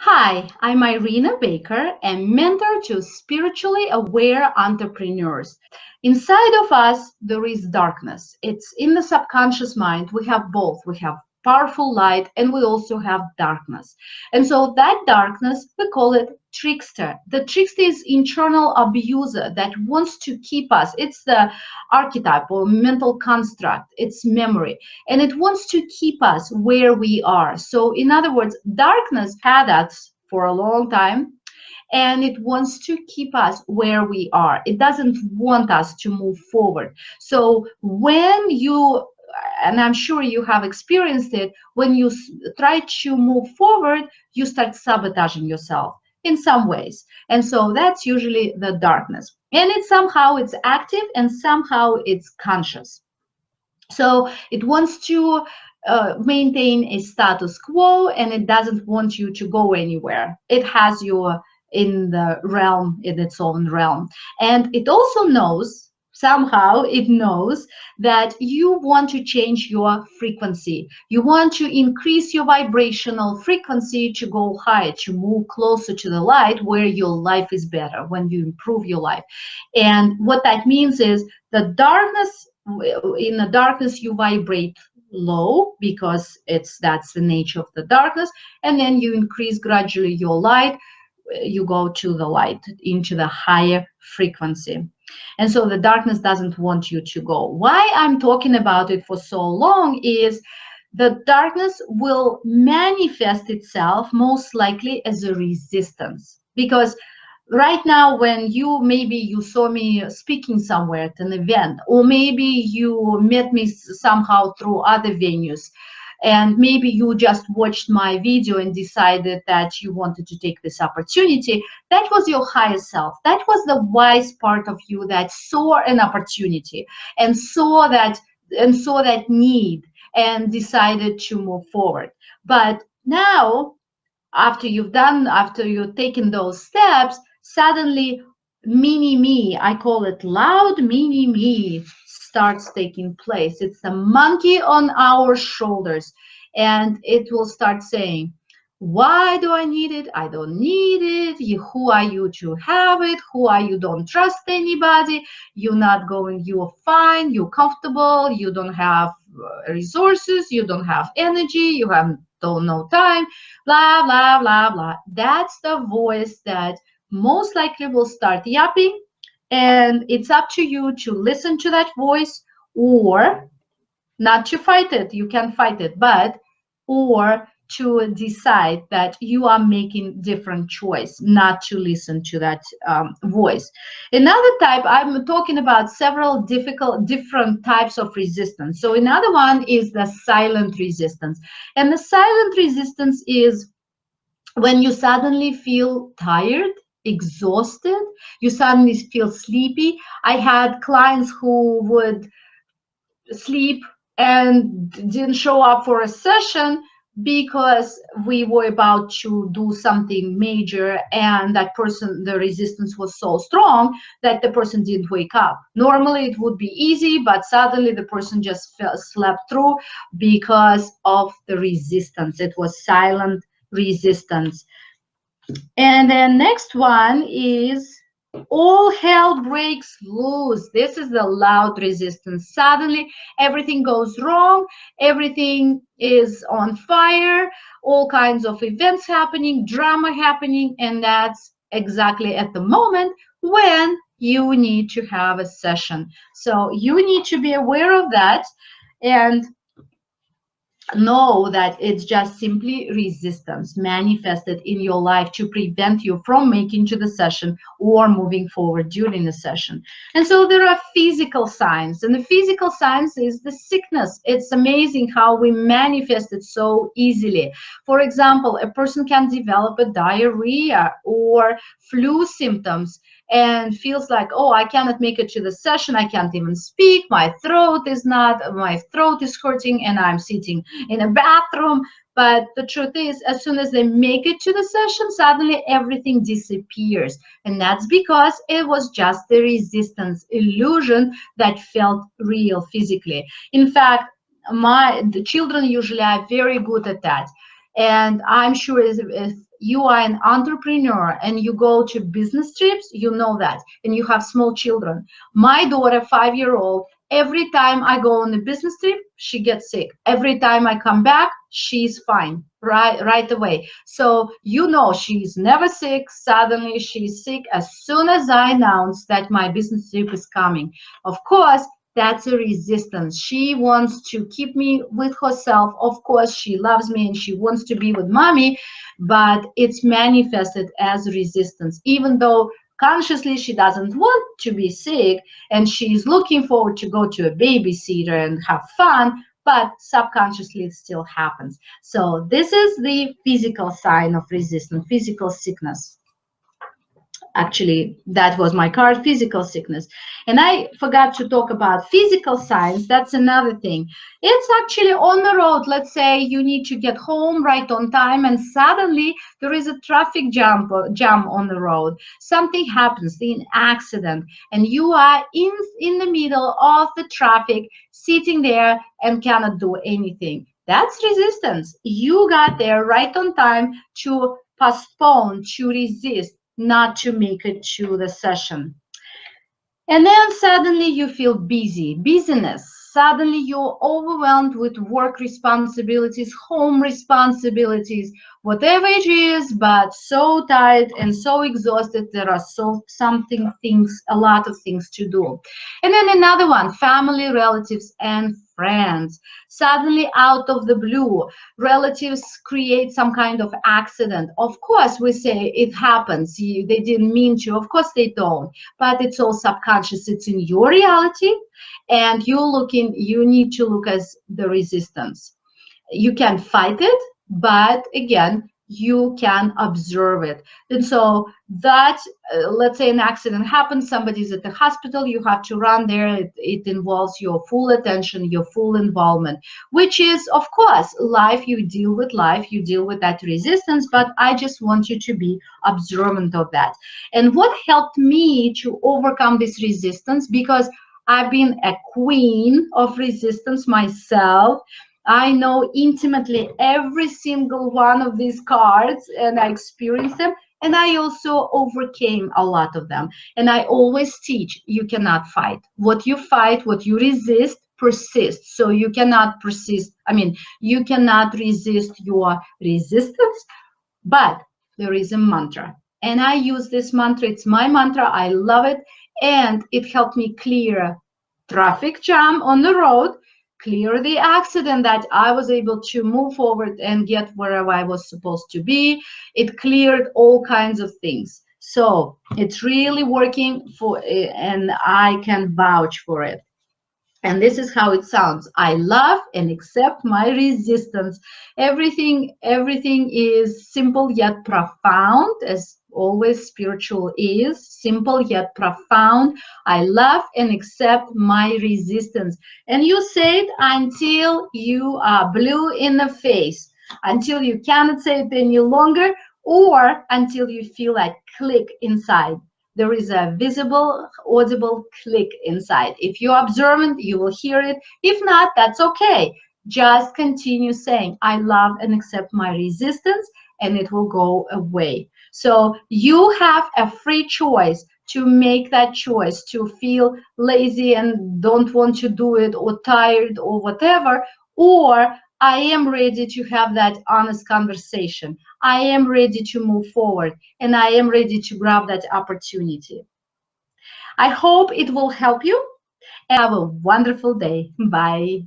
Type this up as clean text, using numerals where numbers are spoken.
Hi, I'm Irina Baker, a mentor to spiritually aware entrepreneurs. Inside of us, there is darkness. It's in the subconscious mind. We have both. We have powerful light and we also have darkness. And so that darkness, we call it trickster. The trickster is internal abuser that wants to keep us. It's the archetype or mental construct. It's memory and it wants to keep us where we are. So, in other words, darkness had us for a long time and it wants to keep us where we are. It doesn't want us to move forward. So, when you and I'm sure you have experienced it, when you try to move forward, you start sabotaging yourself in some ways. And so that's usually the darkness. And it's active and somehow it's conscious. So it wants to maintain a status quo and it doesn't want you to go anywhere. It has you in the realm, in its own realm. And it also knows, somehow it knows that you want to change your frequency. You want to increase your vibrational frequency to go higher, to move closer to the light where your life is better, when you improve your life. And what that means is the darkness in the darkness you vibrate low because that's the nature of the darkness, and then you increase gradually your light. You go to the light, into the higher frequency. And so the darkness doesn't want you to go. Why I'm talking about it for so long is the darkness will manifest itself most likely as a resistance, because right now when you saw me speaking somewhere at an event, or maybe you met me somehow through other venues, and maybe you just watched my video and decided that you wanted to take this opportunity. That was your higher self. That was the wise part of you that saw an opportunity and saw that need and decided to move forward. But now, after you've taken those steps, suddenly mini me, I call it loud mini me, starts taking place. It's the monkey on our shoulders, and it will start saying, why do I need it? I don't need it. Who are you to have it? Who are you? Don't trust anybody. You're not going, you're fine, you're comfortable, you don't have resources, you don't have energy, you have don't know time, blah, blah, blah, blah. That's the voice that most likely will start yapping. And it's up to you to listen to that voice or not to fight it. You can fight it, but or to decide that you are making different choice, not to listen to that voice. Another type, I'm talking about several different types of resistance. So another one is the silent resistance, and the silent resistance is when you suddenly feel tired, exhausted, you suddenly feel sleepy. I had clients who would sleep and didn't show up for a session because we were about to do something major, and that person, the resistance was so strong that the person didn't wake up. Normally it would be easy, but suddenly the person just slept through because of the resistance. It was silent resistance. And then next one is all hell breaks loose. This is the loud resistance. Suddenly everything goes wrong, everything is on fire, all kinds of events happening, drama happening, and that's exactly at the moment when you need to have a session. So you need to be aware of that and know that it's just simply resistance manifested in your life to prevent you from making to the session or moving forward during the session. And so there are physical signs, and the physical signs is the sickness. It's amazing how we manifest it so easily. For example, a person can develop a diarrhea or flu symptoms and feels like, oh, I cannot make it to the session, I can't even speak, my throat is hurting, and I'm sitting in a bathroom. But the truth is, as soon as they make it to the session, suddenly everything disappears. And that's because it was just the resistance illusion that felt real physically. In fact, the children usually are very good at that. And I'm sure if you are an entrepreneur and you go to business trips, you know that, and you have small children. My daughter, 5-year-old, every time I go on a business trip, she gets sick. Every time I come back, she's fine right away. So you know she's never sick. Suddenly she's sick as soon as I announce that my business trip is coming. Of course, that's a resistance. She wants to keep me with herself. Of course, she loves me and she wants to be with mommy, but it's manifested as resistance, even though consciously she doesn't want to be sick and she's looking forward to go to a babysitter and have fun, but subconsciously it still happens. So this is the physical sign of resistance, physical sickness. Actually, that was my card, physical sickness. And I forgot to talk about physical signs. That's another thing. It's actually on the road. Let's say you need to get home right on time and suddenly there is a traffic jam on the road. Something happens, an accident, and you are in the middle of the traffic, sitting there and cannot do anything. That's resistance. You got there right on time to postpone, to resist, not to make it to the session. And then suddenly you feel busyness. Suddenly you're overwhelmed with work responsibilities, home responsibilities, whatever it is, but so tired and so exhausted. There are a lot of things to do. And then another one, family, relatives, and friends. Suddenly out of the blue, relatives create some kind of accident. Of course, we say it happens. They didn't mean to. Of course they don't. But it's all subconscious. It's in your reality, and you need to look as the resistance. You can fight it, but again, you can observe it. And so that, let's say an accident happens, somebody's at the hospital, you have to run there. It involves your full attention, your full involvement, which is, of course, life. You deal with life, you deal with that resistance, but I just want you to be observant of that. And what helped me to overcome this resistance, because I've been a queen of resistance myself, I know intimately every single one of these cards and I experienced them, and I also overcame a lot of them. And I always teach, you cannot fight. What you fight, what you resist, persists. So you cannot you cannot resist your resistance, but there is a mantra. And I use this mantra. It's my mantra. I love it. And it helped me clear traffic jam on the road, clear the accident, that I was able to move forward and get wherever I was supposed to be. It cleared all kinds of things. So it's really working and I can vouch for it. And this is how it sounds. I love and accept my resistance. Everything is simple yet profound, as always spiritual is simple yet profound. I love and accept my resistance. And you say it until you are blue in the face, until you cannot say it any longer, or until you feel like click inside. There is a visible, audible click inside. If you're observant, you will hear it. If not, that's okay. Just continue saying, I love and accept my resistance, and it will go away. So you have a free choice to make that choice, to feel lazy and don't want to do it, or tired, or whatever, or I am ready to have that honest conversation. I am ready to move forward, and I am ready to grab that opportunity. I hope it will help you. Have a wonderful day. Bye.